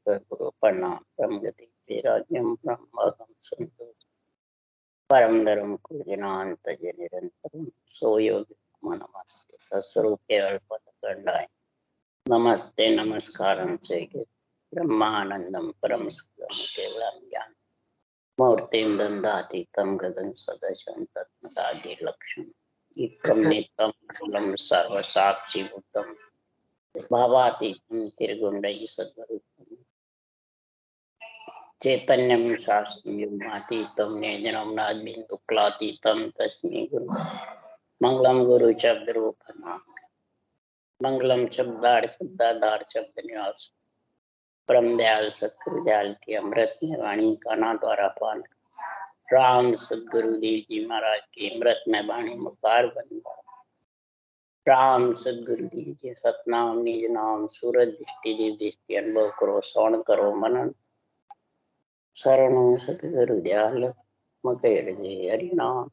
नमस्कार गुरु प्रणाम ब्रह्म गति वेराज्यम ब्रह्मगम संतो परम धर्म कुलजनांत निरंतरम सोयोग नमस्ते सस्वरूपे अल्पतकंडाय नमस्ते नमस्कारं च ब्रह्मानंदम परम सुखम केवलम ज्ञान मूर्तिं दन्दातीतं गगन सदशं तत्मदादि लक्ष्यम् एकं नित्यं खलम सर्वसाक्षी भूतम भावातीतं त्रिगुण्डैः सद्गुरुः चैतन्यं शास्त्रयुग्मातीतं निजनं नाद्बिन्दुक्लातीतं तस्मै गुरु मंगलम गुरु शब्द रूप मंगलम शब्दाधार शब्द निवास परम दयाल सतगुरु दयाल की अमृत में वाणी काना द्वारा पान राम सदगुरु देव जी महाराज की अमृत में वाणी मुखार बन राम सदगुरु देव जी सतनाम निज नाम सूरज दृष्टि देव दृष्टि अनुभव करो श्रवण करो मनन शरणु सतगुरु दयाल मकैर जय हरि नाम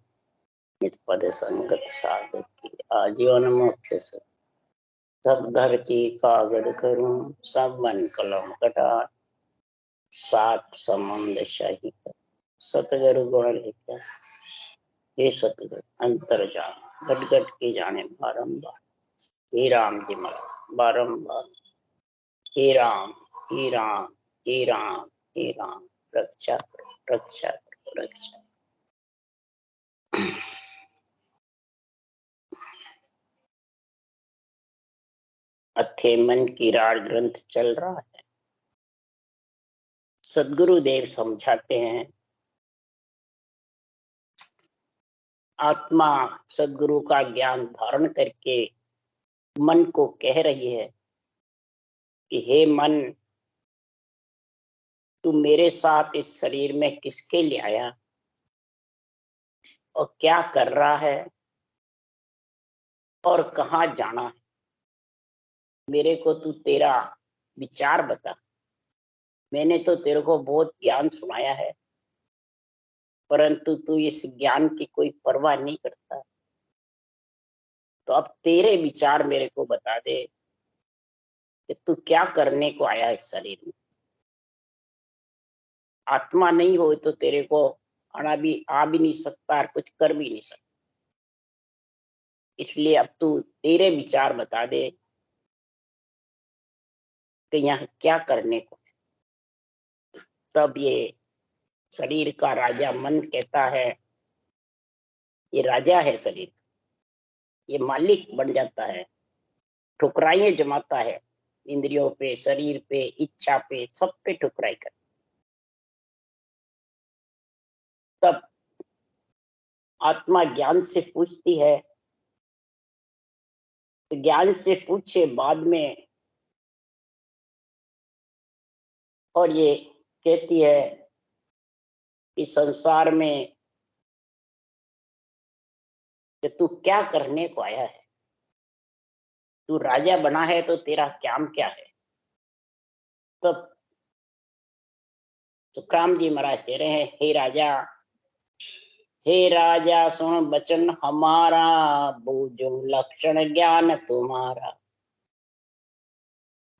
नित पद संगत साधक की आजीवन मोक्ष से सब धरती कागज करूं सब मन कलम कटा सात समुंद शाही कर सतगुरु गुण लेकर हे सतगुरु अंतर जान घट घट के जाने बारंबार हे राम जी महाराज बारंबार हे राम हे राम हे राम हे राम रक्षा करो रक्षा करो रक्षा। अथे मन की राज ग्रंथ चल रहा है। सदगुरु देव समझाते हैं आत्मा सदगुरु का ज्ञान धारण करके मन को कह रही है कि हे मन, तू मेरे साथ इस शरीर में किसके लिए आया और क्या कर रहा है और कहाँ जाना है। मेरे को तू तेरा विचार बता। मैंने तो तेरे को बहुत ज्ञान सुनाया है, परंतु तू इस ज्ञान की कोई परवाह नहीं करता। तो अब तेरे विचार मेरे को बता दे कि तू क्या करने को आया इस शरीर में। आत्मा नहीं हो तो तेरे को आ भी नहीं सकता और कुछ कर भी नहीं सकता। इसलिए अब तू तेरे विचार बता दे कि यहाँ क्या करने को। तब ये शरीर का राजा मन कहता है, ये राजा है शरीर, ये मालिक बन जाता है, ठुकराइयां जमाता है इंद्रियों पे, शरीर पे, इच्छा पे, सब पे ठुकराई कर। तब आत्मा ज्ञान से पूछती है, तो ज्ञान से पूछे बाद में और ये कहती है कि संसार में कि तू क्या करने को आया है। तू राजा बना है तो तेरा काम क्या है। तब सुखराम जी महाराज कह रहे हैं, हे राजा सुन बचन हमारा, बूझो लक्षण ज्ञान तुम्हारा।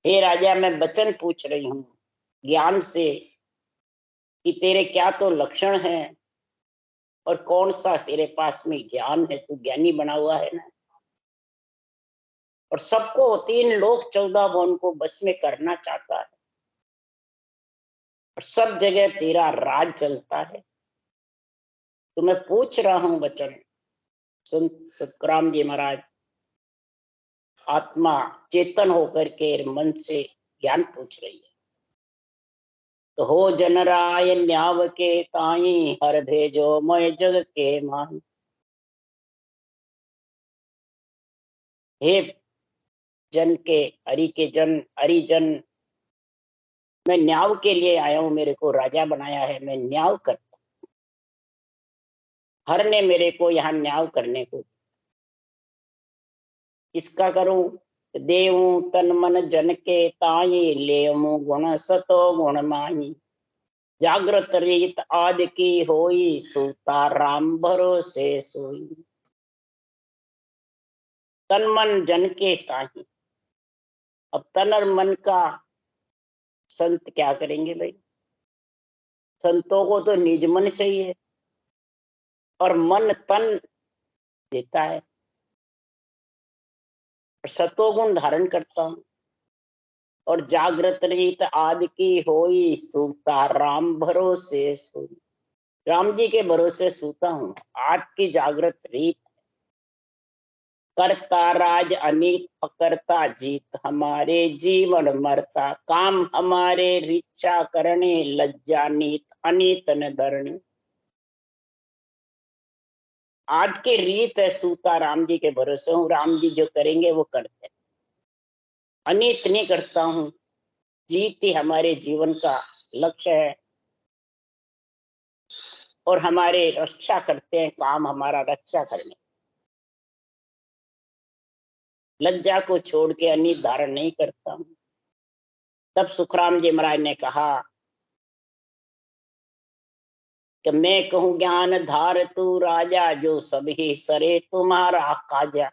हे राजा, मैं वचन पूछ रही हूँ ज्ञान से कि तेरे क्या तो लक्षण है और कौन सा तेरे पास में ज्ञान है। तू ज्ञानी बना हुआ है ना। और सबको 3 लोक 14 भुवन को बस में करना चाहता है और सब जगह तेरा राज चलता है। तो मैं पूछ रहा हूं वचन। संत सतराम जी महाराज आत्मा चेतन होकर के मन से ज्ञान पूछ रही है। तो हो जनराय न्याव के ताई, हर भेजो मैं जग के मान। हे जन के हरि के जन, हरिजन, मैं न्याव के लिए आया हूं। मेरे को राजा बनाया है, मैं न्याव करता। हर ने मेरे को यहाँ न्याव करने को। किसका करूं? देवू तन मन जन के ताई, लेमु गुण सतो गुण माही। जागृत रीत आदि की होई, सूता राम भरोसे सोई। तन मन जन के ताही। अब तन और मन का संत क्या करेंगे भाई? संतों को तो निज मन चाहिए और मन तन देता है। सतोगुण धारण करता हूं और जागृत रीत आदि की होई सूता राम भरोसे सोई। राम जी के भरोसे सूता हूं। आज की जागृत रीत करता राज अनीत अकर्ता जीत, हमारे जीवन मरता काम हमारे रिच्छा करने लज्जा नीत अनीत न धरणी। आज की रीत है सूता राम जी के भरोसे हूँ। राम जी जो करेंगे वो करते, अनीत नहीं करता हूँ। जीत ही हमारे जीवन का लक्ष्य है और हमारे रक्षा करते हैं, काम हमारा रक्षा करने। लज्जा को छोड़ के अनित धारण नहीं करता हूं। तब सुखराम जी महाराज ने कहा कि मैं कहूं ज्ञान धार तू राजा, जो सभी सरे तुम्हारा काजा।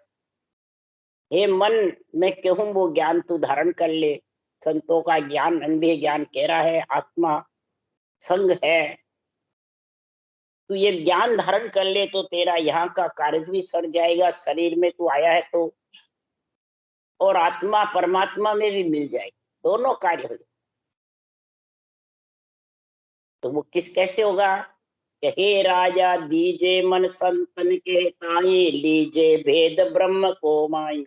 हे मन, मैं कहूं वो ज्ञान तू धारण कर ले। संतों का ज्ञान अंधे ज्ञान कह रहा है, आत्मा संग है। तू ये ज्ञान धारण कर ले तो तेरा यहाँ का कार्य भी सर जाएगा, शरीर में तू आया है तो, और आत्मा परमात्मा में भी मिल जाएगी, दोनों कार्य हो जाए। तो वो कैसे होगा? हे राजा दीजे मन संतन के ताई, लीजे भेद ब्रह्म को माई।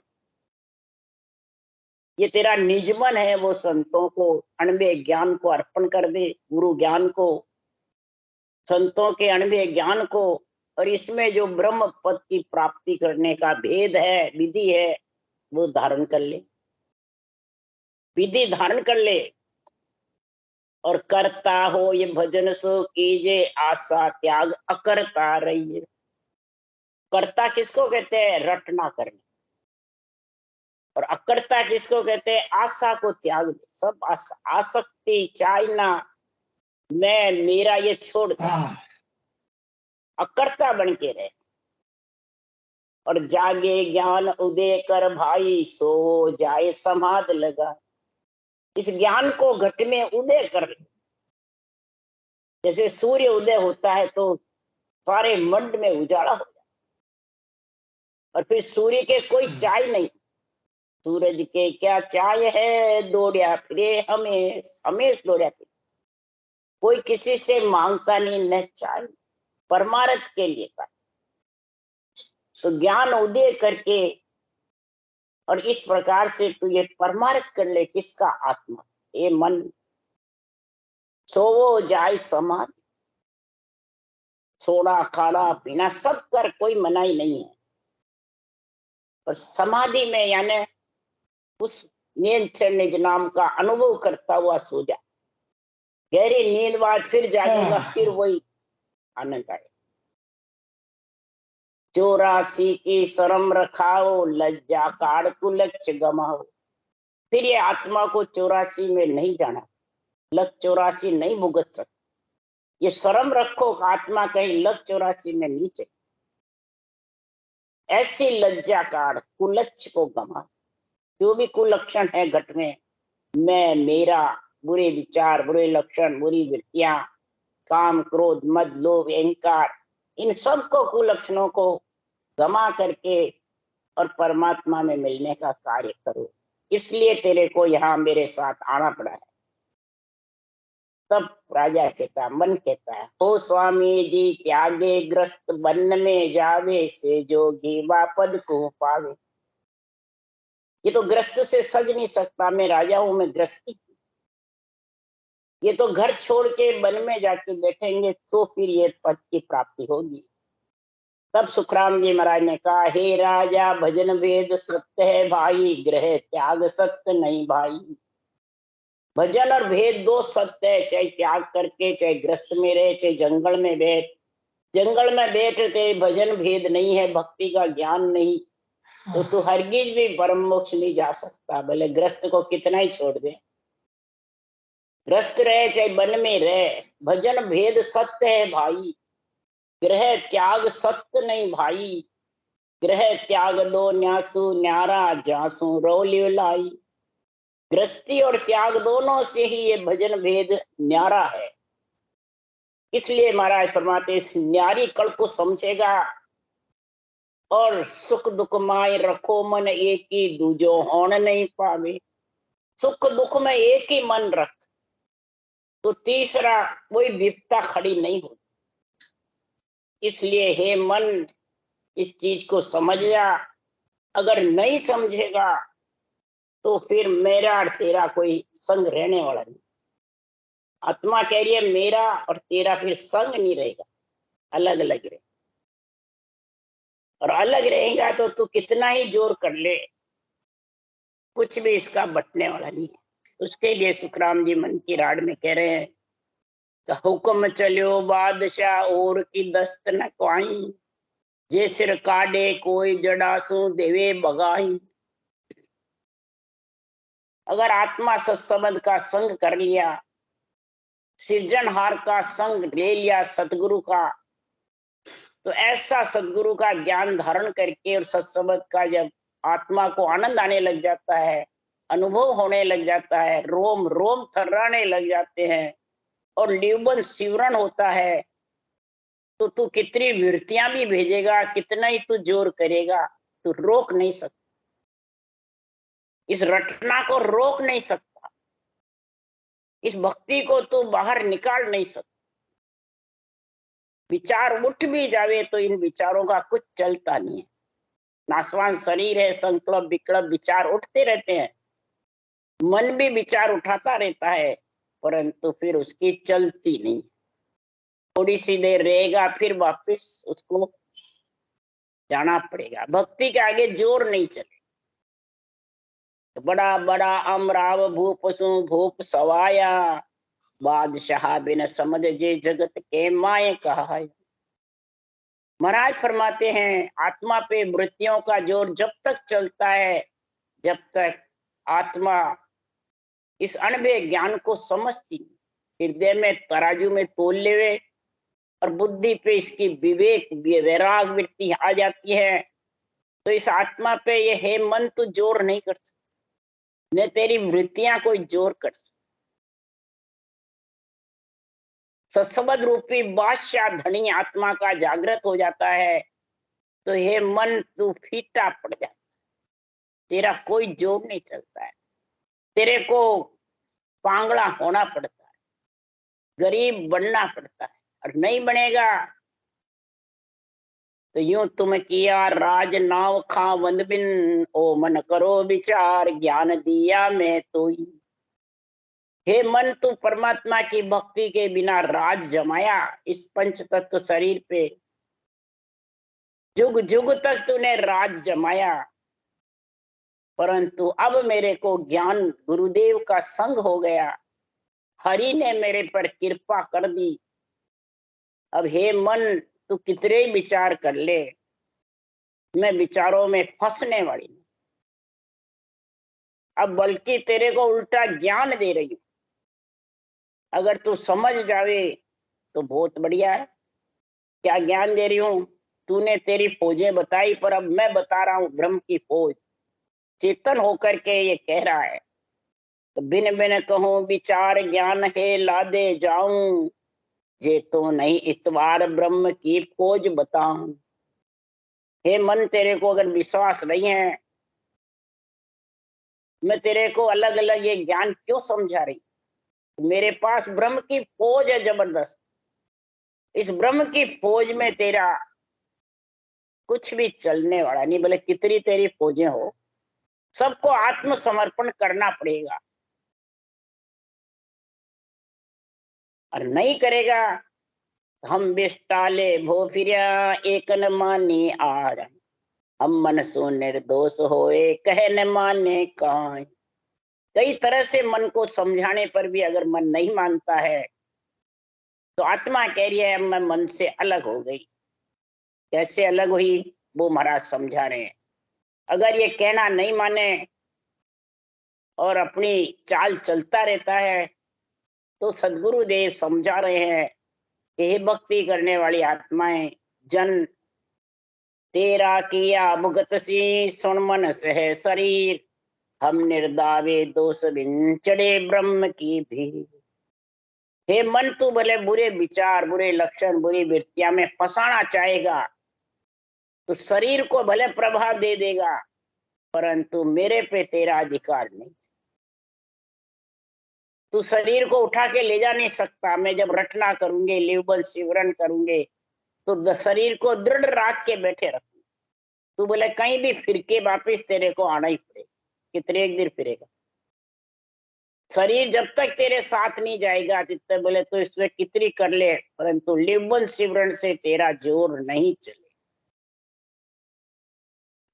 ये तेरा निज मन है, वो संतों को अणवे ज्ञान को अर्पण कर दे, गुरु ज्ञान को, संतों के अणवे ज्ञान को। और इसमें जो ब्रह्म पद की प्राप्ति करने का भेद है, विधि है, वो धारण कर ले, विधि धारण कर ले। और करता हो ये भजन सो कीजे, आशा त्याग अकरता रहिए। कर्ता किसको कहते हैं? रटना करना। और अकर्ता किसको कहते हैं? आशा को त्याग दे, सब आसक्ति चाहना, मैं मेरा, ये छोड़ दे, अकर्ता बन के रहे। और जागे ज्ञान उदय कर भाई, सो जाए समाध लगा। इस ज्ञान को घट में उदय कर, जैसे सूर्य उदय होता है तो सारे मंड में उजाला हो जाता, और फिर सूर्य के कोई चाय नहीं। सूरज के क्या चाय है, दौड़िया फिरे हमेश हमेश दौड़िया फिरे। कोई किसी से मांगता नहीं, न चाय, परमार्थ के लिए का। तो ज्ञान उदय करके और इस प्रकार से तू ये परमार्थ कर ले। किसका? आत्मा। ये मन सोवो जाय समाधि, सोना खाना पीना सब कर, कोई मनाही नहीं है। और समाधि में यानी उस नींद से निज नाम का अनुभव करता हुआ सो जा। गहरी नींद बाद फिर जागेगा, फिर वही आनंद आए। 84 की शर्म रखाओ, लज्जा काढ़ कुलक्ष गमाओ। फिर ये आत्मा को 84 में नहीं जाना, लग 84 नहीं भुगत सकते। ये शर्म रखो, आत्मा कहीं लग 84 में नीचे। ऐसी लज्जा काढ़ कुलक्ष को गमा। जो भी कुलक्षण है घट में, मैं मेरा, बुरे विचार, बुरे लक्षण, बुरी वृत्तियां, काम क्रोध मद लोभ अहंकार, इन सब को कुलक्षणों को गमा करके और परमात्मा में मिलने का कार्य करो। इसलिए तेरे को यहाँ मेरे साथ आना पड़ा है। तब राजा कहता, मन कहता है, ओ स्वामी जी त्यागे ग्रस्त वन में जावे, से जोगी वापद को पावे। ये तो ग्रस्त से सज नहीं सकता, मैं राजा हूं, मैं ग्रस्ती। ये तो घर छोड़ के वन में जाके बैठेंगे तो फिर ये पद की प्राप्ति होगी। तब सुखराम जी महाराज ने कहा, हे राजा भजन वेद सत्य है भाई, ग्रह त्याग सत्य नहीं भाई। भजन और भेद दो सत्य है, चाहे त्याग करके, चाहे ग्रस्त में रहे, चाहे जंगल में बैठ। जंगल में बैठते भजन भेद नहीं है, भक्ति का ज्ञान नहीं, तो तू हरगिज भी परम मोक्ष नहीं जा सकता। भले ग्रस्त को कितना ही छोड़ दे, ग्रस्त रहे चाहे वन में रहे, भजन भेद सत्य है भाई, ग्रह त्याग सत्य नहीं भाई। ग्रह त्याग दो न्यासु न्यारा, जासु रोली लाई। गृहस्थी और त्याग दोनों से ही ये भजन भेद न्यारा है। इसलिए महाराज फरमाते इस न्यारी कल को समझेगा और सुख दुख माय रखो मन एक ही दूजो होन नहीं पावे। सुख दुख में एक ही मन रख तो तीसरा कोई विपता खड़ी नहीं होती। इसलिए हे मन इस चीज को समझ जा। अगर नहीं समझेगा तो फिर मेरा और तेरा कोई संग रहने वाला नहीं। आत्मा कह रही है मेरा और तेरा फिर संग नहीं रहेगा, अलग अलग रहे। और अलग रहेगा तो तू कितना ही जोर कर ले कुछ भी इसका बटने वाला नहीं है। उसके लिए सुखराम जी मन की राड में कह रहे हैं कि हुक्म चलियो बादशाह और की दस्त न क्वाई, जे सिर काटे कोई जड़ासू देवे बगाई। अगर आत्मा सत्संग का संग कर लिया, सृजनहार का संग ले लिया सतगुरु का, तो ऐसा सतगुरु का ज्ञान धारण करके और सत्संग का जब आत्मा को आनंद आने लग जाता है, अनुभव होने लग जाता है, रोम रोम थर्राने लग जाते हैं और निबंध सिवरण होता है, तो तू कितनी वृत्तियां भी भेजेगा, कितना ही तू जोर करेगा, तू रोक नहीं सकता। इस रटना को रोक नहीं सकता, इस भक्ति को तू बाहर निकाल नहीं सकता। विचार उठ भी जावे तो इन विचारों का कुछ चलता नहीं है। नासवान शरीर है, संकल्प विकल्प विचार उठते रहते हैं, मन भी विचार उठाता रहता है, परंतु फिर उसकी चलती नहीं। थोड़ी सी देर रहेगा फिर वापस उसको जाना पड़ेगा। भक्ति के आगे जोर नहीं चले। तो बड़ा बड़ा अमराव भूप सु भूप सवाया, बादशाह बिन समझ जे जगत के माए कहा। महाराज फरमाते हैं आत्मा पे वृत्तियों का जोर जब तक चलता है, जब तक आत्मा इस अनभे ज्ञान को समझती, हृदय में तराजू में तोल लेवे और बुद्धि पे इसकी विवेक वैराग वृत्ति आ जाती है, तो इस आत्मा पे ये हे मन तो जोर नहीं कर सकता, न तेरी वृत्तियां कोई जोर कर सकती। सत्संग रूपी बादशाह धनी आत्मा का जागृत हो जाता है, तो हे मन तू फीटा पड़ जाता, तेरा कोई जोर नहीं चलता है। तेरे को पांगड़ा होना पड़ता है, गरीब बनना पड़ता है, और नहीं बनेगा तो यूं तुम किया राज नाव खावंद बिन, ओ मन करो विचार ज्ञान दिया मैं तो। हे मन तू परमात्मा की भक्ति के बिना राज जमाया इस पंच तत्व शरीर पे, जुग जुग तक तूने राज जमाया, परंतु अब मेरे को ज्ञान गुरुदेव का संग हो गया, हरि ने मेरे पर कृपा कर दी। अब हे मन तू कितने ही विचार कर ले, मैं विचारों में फंसने वाली नहीं, अब बल्कि तेरे को उल्टा ज्ञान दे रही हूं। अगर तू समझ जावे तो बहुत बढ़िया है। क्या ज्ञान दे रही हूं? तूने तेरी फौजें बताई, पर अब मैं बता रहा हूं ब्रह्म की फौज। चेतन होकर के ये कह रहा है, तो बिन बिन कहूं विचार ज्ञान है लादे जाऊं, जे तो नहीं इतवार ब्रह्म की खोज बताऊं। हे मन तेरे को अगर विश्वास नहीं है, मैं तेरे को अलग अलग ये ज्ञान क्यों समझा रही? मेरे पास ब्रह्म की फौज है जबरदस्त। इस ब्रह्म की फौज में तेरा कुछ भी चलने वाला नहीं, भले कितनी तेरी फौजें हो, सबको आत्मसमर्पण करना पड़ेगा। और नहीं करेगा हम बेस्टाले भो फिरिया एक न मानी आर, हम मन सो निर्दोष होए कह न माने काई। कई तरह से मन को समझाने पर भी अगर मन नहीं मानता है, तो आत्मा कह रही है मैं मन से अलग हो गई। कैसे अलग हुई वो महाराज समझा रहे हैं। अगर ये कहना नहीं माने और अपनी चाल चलता रहता है, तो सदगुरु देव समझा रहे हैं कि हे भक्ति करने वाली आत्माएं, जन तेरा किया भुगत सी सुन मन सह शरीर, हम निर्दावे दोष विंचड़े ब्रह्म की भी। हे मन, तू भले बुरे विचार, बुरे लक्षण, बुरी वृत्तियां में फंसाना चाहेगा, तो शरीर को भले प्रभाव दे देगा, परंतु मेरे पे तेरा अधिकार नहीं। तू शरीर को उठा के ले जा नहीं सकता। मैं जब रटना करूंगे, लेवल सिवरण करूंगे, तो शरीर को दृढ़ रख के बैठे रखूंगा। तू बोले कहीं भी फिर के वापिस तेरे को आना ही पड़ेगा। कितने एक दिन फिरेगा शरीर, जब तक तेरे साथ नहीं जाएगा तितने बोले तो इसमें कितनी कर ले, परंतु लेवल सिवरण से तेरा जोर नहीं चले।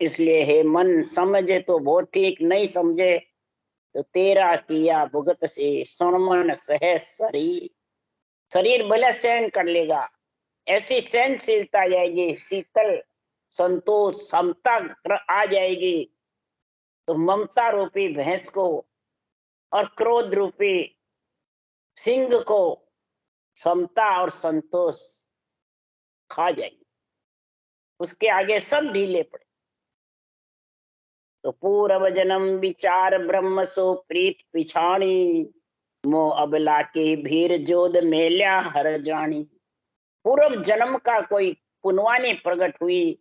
इसलिए हे मन, समझे तो बहुत ठीक, नहीं समझे तो तेरा किया भुगत से सुनमन सह शरीर। शरीर भले सहन कर लेगा, ऐसी सहनशीलता आ जाएगी, शीतल संतोष समता आ जाएगी, तो ममता रूपी भैंस को और क्रोध रूपी सिंह को समता और संतोष खा जाएगी। उसके आगे सब ढीले पड़े। तो पूर्व जन्म विचार ब्रह्म सो प्रीत पिछाणी, मो अबला के भीर जोध मेल्या हर जानी। पूर्व जन्म का कोई पुनवानी प्रकट हुई,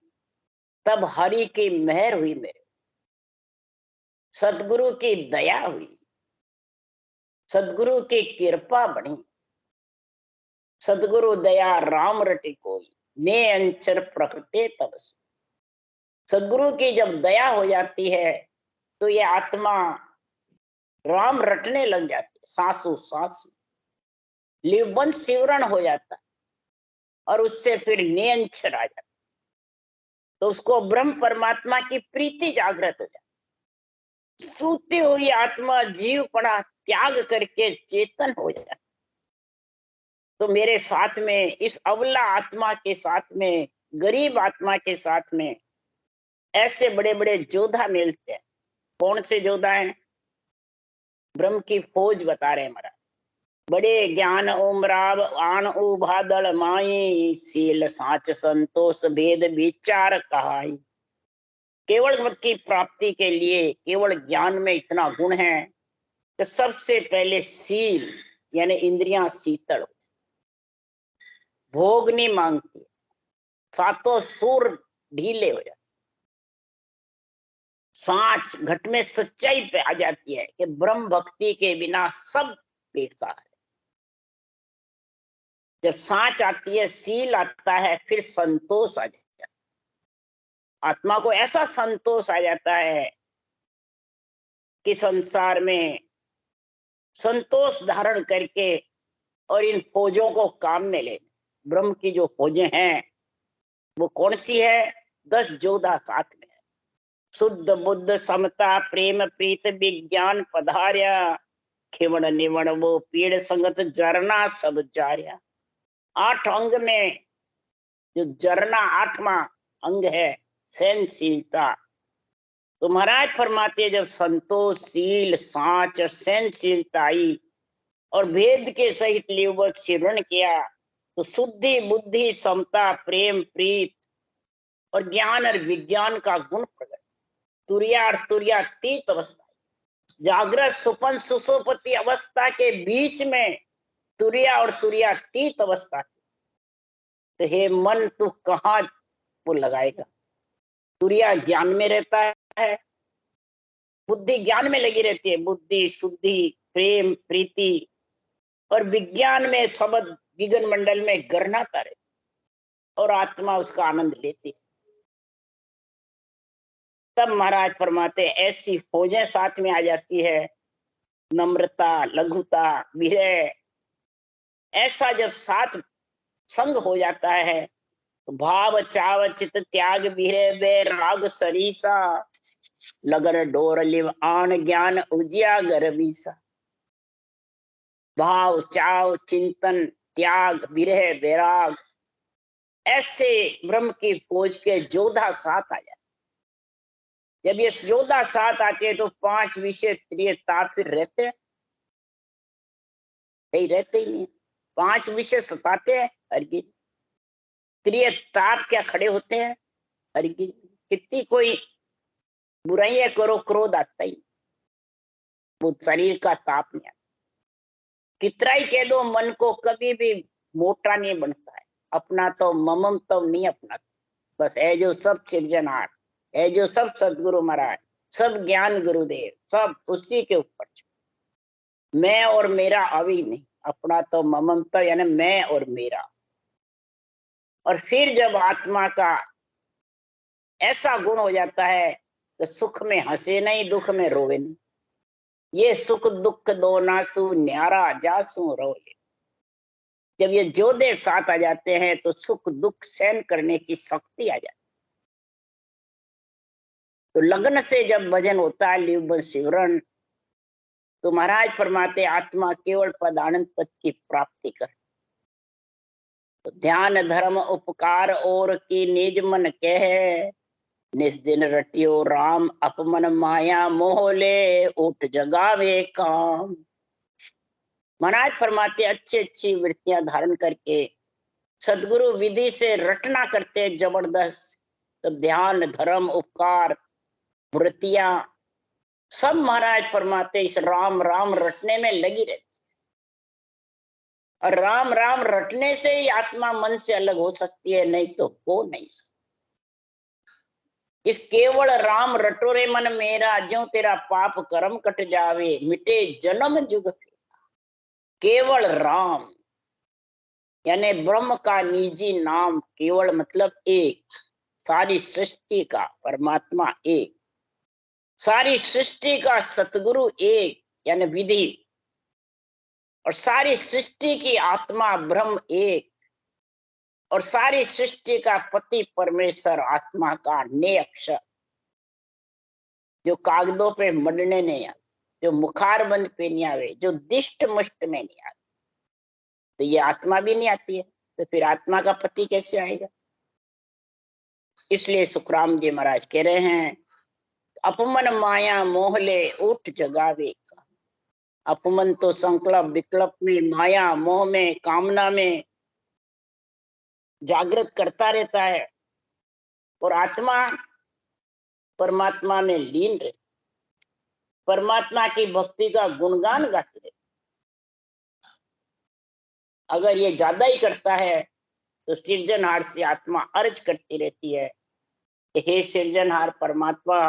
तब हरि की मेहर हुई, मेरे सदगुरु की दया हुई, सदगुरु की कृपा बनी। सदगुरु दया राम रटी कोई, ने अंचर प्रकटे तब से। सदगुरु की जब दया हो जाती है तो ये आत्मा राम रटने लग जाती है, सांसों सांस लिवन सिवरण हो जाता है, और उससे फिर नियंचर आ जाता है। तो उसको ब्रह्म परमात्मा की प्रीति जागृत हो जाती। सूती हुई आत्मा जीवपना त्याग करके चेतन हो जाती। तो मेरे साथ में, इस अबला आत्मा के साथ में, गरीब आत्मा के साथ में ऐसे बड़े बड़े योद्धा मिलते हैं। कौन से योद्धा हैं? ब्रह्म की फौज बता रहे हैं महाराज। बड़े ज्ञान ओमराव आन उभादल माई, सील साच संतोष भेद विचार कहाई। केवल मत की प्राप्ति के लिए केवल ज्ञान में इतना गुण है कि सबसे पहले सील यानी इंद्रियां शीतल, भोग नहीं मांगती, सातों सूर ढीले हो जाते, सांच घट में सच्चाई पे आ जाती है कि ब्रह्म भक्ति के बिना सब बेकार है। जब सांच आती है, सील आता है, फिर संतोष आ जाता है। आत्मा को ऐसा संतोष आ जाता है कि संसार में संतोष धारण करके और इन फौजों को काम में ले। ब्रह्म की जो फौजें हैं वो कौन सी है? 10 योद्धा साथ में है। शुद्ध बुद्ध समता प्रेम प्रीत विज्ञान पधार्या, खिवण निवण वो पीड़ संगत जरना सब जार्या। 8 अंग में जो जरना 8वां अंग है सहनशीलता। तो महाराज फरमाते जब संतोष शील सांच सहनशीलता आई और वेद के सहित लिवत सिमरण किया, तो शुद्धि बुद्धि समता प्रेम प्रीत और ज्ञान और विज्ञान का गुण प्रकट। तुरिया और तुरियातीत अवस्था, जागृत सुपन सुसोपति अवस्था के बीच में तुरिया और तुरियातीत अवस्था। तो हे मन, तू कहाँ वो लगाएगा? तुरिया ज्ञान में रहता है, बुद्धि ज्ञान में लगी रहती है, बुद्धि शुद्धि प्रेम प्रीति और विज्ञान में शब्द विगन मंडल में गरनाता रहे, और आत्मा उसका आनंद लेती है। तब महाराज फरमाते ऐसी फौजें साथ में आ जाती है, नम्रता लघुता विरह, ऐसा जब साथ संग हो जाता है तो भाव चाव चित त्याग विरह वे राग सरीसा, लगन डोर लिव आन ज्ञान उजियागर वीसा। भाव चाव चिंतन त्याग विरह वैराग, ऐसे ब्रह्म की फौज के योद्धा साथ आ जाते। जब ये योद्धा साथ आते हैं तो 5 विषय त्रिय ताप फिर रहते हैं? नहीं रहते ही नहीं। 5 विषय सताते हैं हरगिज। त्रिय ताप क्या खड़े होते हैं? हरगिज। कितनी कोई बुराइयां करो क्रोध आता ही। वो शरीर का ताप नहीं आता। कितना ही कह दो, मन को कभी भी मोटा नहीं बनता है। अपना तो ममम तो नहीं अपना, बस है जो सब सृजनहार, है जो सब सदगुरु महाराज, सब ज्ञान गुरुदेव, सब उसी के ऊपर। मैं और मेरा अभी नहीं, अपना तो ममता यानी मैं और मेरा। और फिर जब आत्मा का ऐसा गुण हो जाता है तो सुख में हंसे नहीं, दुख में रोवे नहीं। ये सुख दुख दो नासु न्यारा जासु रोए। जब ये जोधे साथ आ जाते हैं तो सुख दुख सहन करने की शक्ति आ जाती। तो लगन से जब भजन होता है, लिव शिवरण, तो महाराज फरमाते आत्मा केवल पद आनंद पद की प्राप्ति कर। तो ध्यान धर्म उपकार और की निज मन कह, निस्दिन रटियो राम अपमन माया मोहले, उठ जगावे काम। महाराज फरमाते अच्छी अच्छी वृत्तियां धारण करके सदगुरु विधि से रटना करते जबरदस्त। तो ध्यान धर्म उपकार वृत्तियां सब महाराज फरमाते इस राम राम रटने में लगी रहती। और राम राम रटने से ही आत्मा मन से अलग हो सकती है, नहीं तो हो नहीं सकती। इस केवल राम रटो रे मन मेरा, ज्यों तेरा पाप कर्म कट जावे, मिटे जन्म जुग। केवल राम यानी ब्रह्म का निजी नाम, केवल मतलब एक, सारी सृष्टि का परमात्मा एक, सारी सृष्टि का सतगुरु एक यानी विधि, और सारी सृष्टि की आत्मा ब्रह्म एक, और सारी सृष्टि का पति परमेश्वर आत्मा का ने अक्षर, जो कागजों पे मडने नहीं आते, जो मुखारबंद पे नहीं आवे, जो दिष्ट मुष्ट में नहीं आते, तो ये आत्मा भी नहीं आती है। तो फिर आत्मा का पति कैसे आएगा? इसलिए सुखराम जी महाराज कह रहे हैं अपमन माया मोहले उठ जगावे का। अपमन तो संकल्प विकल्प में, माया मोह में, कामना में जागृत करता रहता है, और आत्मा परमात्मा में लीन रहती, परमात्मा की भक्ति का गुणगान गाती रहती। अगर ये ज्यादा ही करता है तो सृजनहार से आत्मा अर्ज करती रहती है कि हे सृजनहार परमात्मा,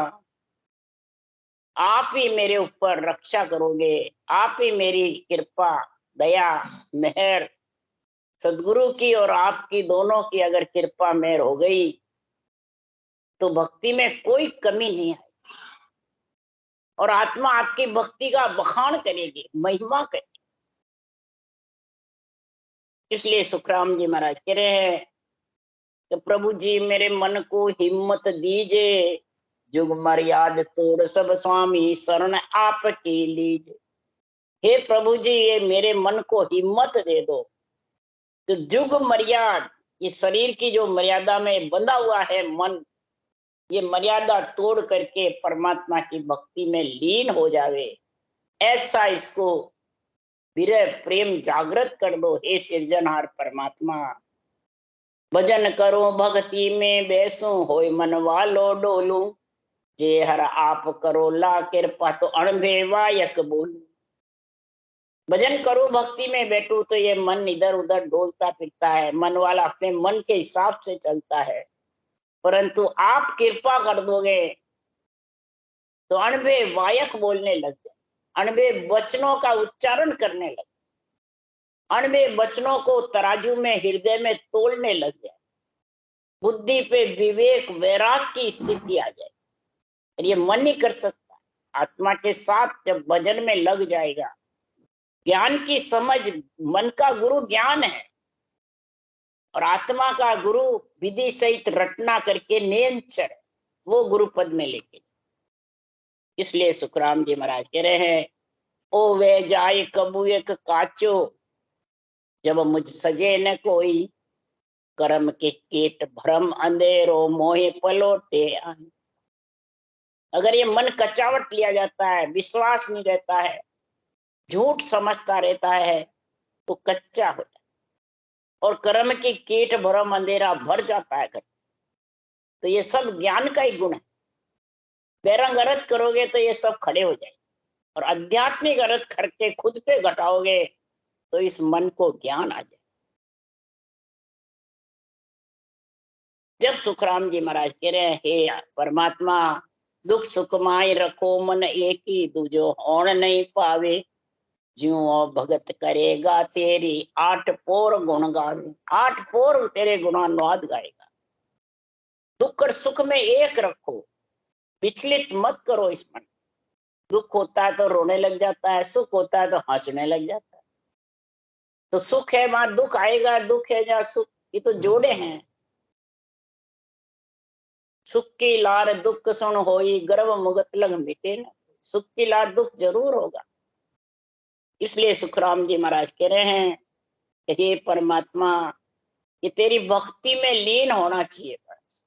आप ही मेरे ऊपर रक्षा करोगे, आप ही मेरी कृपा दया मेहर, सदगुरु की और आपकी दोनों की अगर कृपा मेहर हो गई तो भक्ति में कोई कमी नहीं है, और आत्मा आपकी भक्ति का बखान करेगी, महिमा करेगी। इसलिए सुखराम जी महाराज कह रहे हैं तो प्रभु जी मेरे मन को हिम्मत दीजिए, जुग मर्याद तोड़ सब स्वामी शरण आपकी लीजिए। हे प्रभु जी ये मेरे मन को हिम्मत दे दो, तो जुग मर्याद, ये शरीर की जो मर्यादा में बंधा हुआ है मन, ये मर्यादा तोड़ करके परमात्मा की भक्ति में लीन हो जावे, ऐसा इसको विरह प्रेम जागृत कर दो। हे सृजनहार परमात्मा, भजन करो भक्ति में बैसू, होय मन वालो डोलू, जे हर आप करो ला कृपा, तो अणभे वायक बोलू। भजन करो भक्ति में बैठू तो ये मन इधर उधर डोलता फिरता है, मन वाला अपने मन के हिसाब से चलता है, परंतु आप कृपा कर दोगे तो अणभे वायक बोलने लग जाए, अणभे वचनों का उच्चारण करने लग, अणभे वचनों को तराजू में हृदय में तोलने लग जाए, बुद्धि पे विवेक वैराग की स्थिति आ जाए। ये मन ही कर सकता है। आत्मा के साथ जब भजन में लग जाएगा, ज्ञान की समझ, मन का गुरु ज्ञान है और आत्मा का गुरु विधि सहित रटना करके नियंत्रण, वो गुरु पद में लेके। इसलिए सुखराम जी महाराज कह रहे हैं ओ वे जाय कबू एक काचो, जब मुझ सजे न कोई, कर्म के केट भ्रम अंधेरो मोहे पलोटे आए। अगर ये मन कचावट लिया जाता है, विश्वास नहीं रहता है, झूठ समझता रहता है, तो कच्चा हो जाता है, और कर्म की कीट भ्रम अंधेरा भर जाता है। तो ये सब ज्ञान का ही गुण है। बेरंग अर्थ करोगे तो ये सब खड़े हो जाए। और आध्यात्मिक अर्थ करके खुद पे घटाओगे तो इस मन को ज्ञान आ जाए। जब सुखराम जी महाराज कह रहे हैं, हे परमात्मा दुख सुख माय रखो मन एक ही, दूजो होण नहीं पावे, ज्यों भगत करेगा तेरी आठ पोर गुण गावे। आठ पोर तेरे गुणानुवाद गाएगा। दुख और सुख में एक रखो, विचलित मत करो इस मन। दुख होता है तो रोने लग जाता है, सुख होता है तो हंसने लग जाता है। तो सुख है वहां दुख आएगा, दुख है जहाँ सुख, ये तो जोड़े हैं। सुख की लार दुख सुन होई, गर्व मुगत लग मिटे न। सुख की लार दुख जरूर होगा। इसलिए सुखराम जी महाराज कह रहे हैं कि हे परमात्मा, ये तेरी भक्ति में लीन होना चाहिए। बस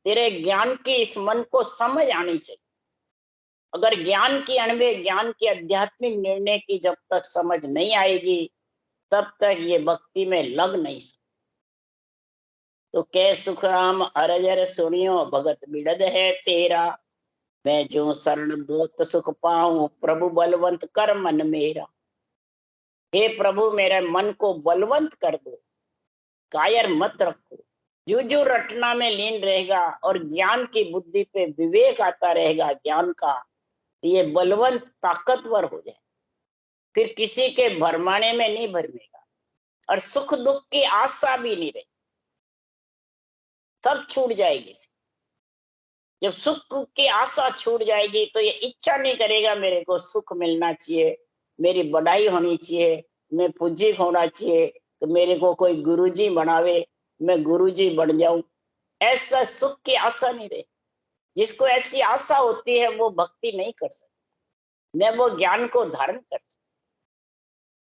तेरे ज्ञान की इस मन को समझ आनी चाहिए। अगर ज्ञान की अणवे, ज्ञान की आध्यात्मिक निर्णय की जब तक समझ नहीं आएगी, तब तक ये भक्ति में लग नहीं सकती। तो कै सुखराम अरजर सुनियो, भगत बिड़द है तेरा, मैं जो शरण बहुत सुख पाऊं, प्रभु बलवंत कर मन मेरा। हे प्रभु, मेरे मन को बलवंत कर दो, कायर मत रखो। जो जो रटना में लीन रहेगा और ज्ञान की बुद्धि पे विवेक आता रहेगा ज्ञान का, ये बलवंत ताकतवर हो जाए, फिर किसी के भरमाने में नहीं भरमेगा और सुख दुख की आशा भी नहीं रही, सब छूट जाएगी। जब सुख की आशा छूट जाएगी तो ये इच्छा नहीं करेगा मेरे को सुख मिलना चाहिए, मेरी बढ़ाई होनी चाहिए, मैं पूज्य होना चाहिए, तो मेरे को कोई गुरुजी बनावे, मैं गुरुजी बन जाऊं। ऐसा सुख की आशा नहीं रहे। जिसको ऐसी आशा होती है वो भक्ति नहीं कर सकता, न वो ज्ञान को धारण कर सकता।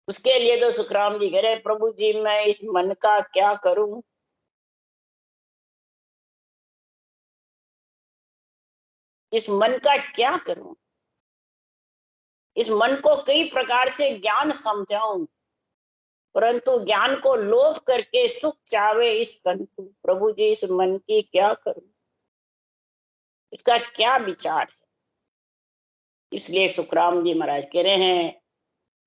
उसके लिए तो सुखराम जी कह रहे, प्रभु जी मैं इस मन का क्या करूं, इस मन का क्या करूं। इस मन को कई प्रकार से ज्ञान समझाऊं, परंतु ज्ञान को लोभ करके सुख चावे इस तन को। प्रभु जी इस मन की क्या करूं, इसका क्या विचार है। इसलिए सुखराम जी महाराज कह रहे हैं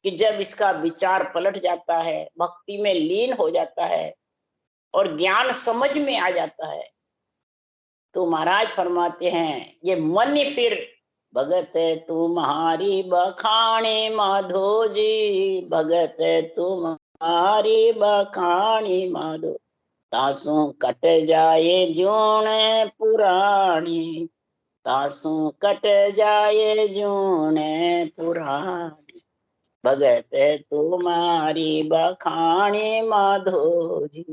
कि जब इसका विचार पलट जाता है, भक्ति में लीन हो जाता है और ज्ञान समझ में आ जाता है, तो महाराज फरमाते हैं ये मन ही फिर भगत तुम्हारी बखाने माधो जी, भगत तुम्हारी बखानी माधो, तासू कट जाए जून पुरानी, तासू कट जाए जून पुरानी, भगत तुम्हारी बखानी माधो जी,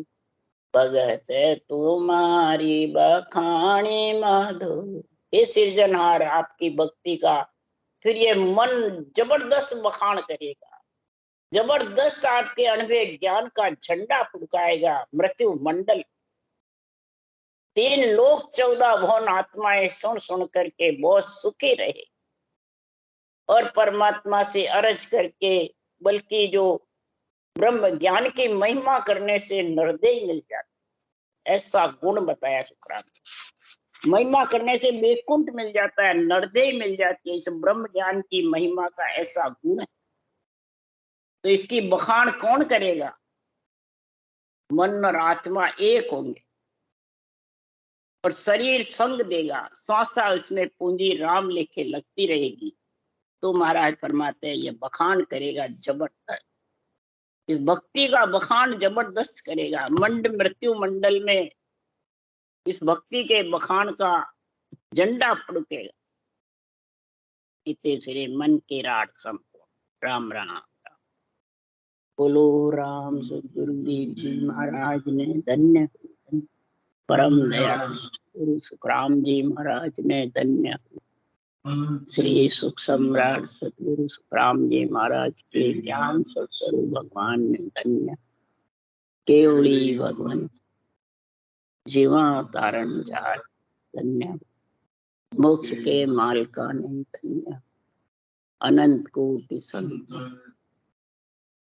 भगत तुम्हारी बखानी माधो। हे सृजनहार, आपकी भक्ति का फिर ये मन जबरदस्त बखान करेगा, जबरदस्त आपके अणवे ज्ञान का झंडा फुड़काएगा। मृत्यु मंडल 3 लोक 14 भुवन आत्माएं सुन सुन करके बहुत सुखी रहे और परमात्मा से अरज करके, बल्कि जो ब्रह्म ज्ञान की महिमा करने से निर्दय मिल जाता, ऐसा गुण बताया सुखराम। महिमा करने से बेकुंठ मिल जाता है, निर्दय मिल जाती है। इस ब्रह्म ज्ञान की महिमा का ऐसा गुण है, तो इसकी बखान कौन करेगा। मन और आत्मा एक होंगे और शरीर संग देगा, श्वासा उसमें पूंजी राम लेके लगती रहेगी, तो महाराज फरमाते हैं ये बखान करेगा जबरदस्त। इस भक्ति का बखान जबरदस्त करेगा। मंड मृत्यु मंडल में इस भक्ति के बखान का झंडा फड़केगा। इतने सिरे मन के राट संपूर्ण। राम राम। बोलो राम सदगुरुदेव जी महाराज ने धन्य, परम दयाल गुरु सुखराम जी महाराज ने धन्य, श्री सुख सम्राट सतगुरु सुखराम जी महाराज के ज्ञान सत्स्वरूप भगवान ने धन्य, केवली भगवान जीवा तारण जात धन्य, मोक्ष के माल का नहीं धन्य, अनंत कोटि संत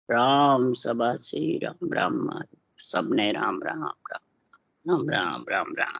राम सभा श्री राम राम, सबने राम राम राम राम राम राम राम।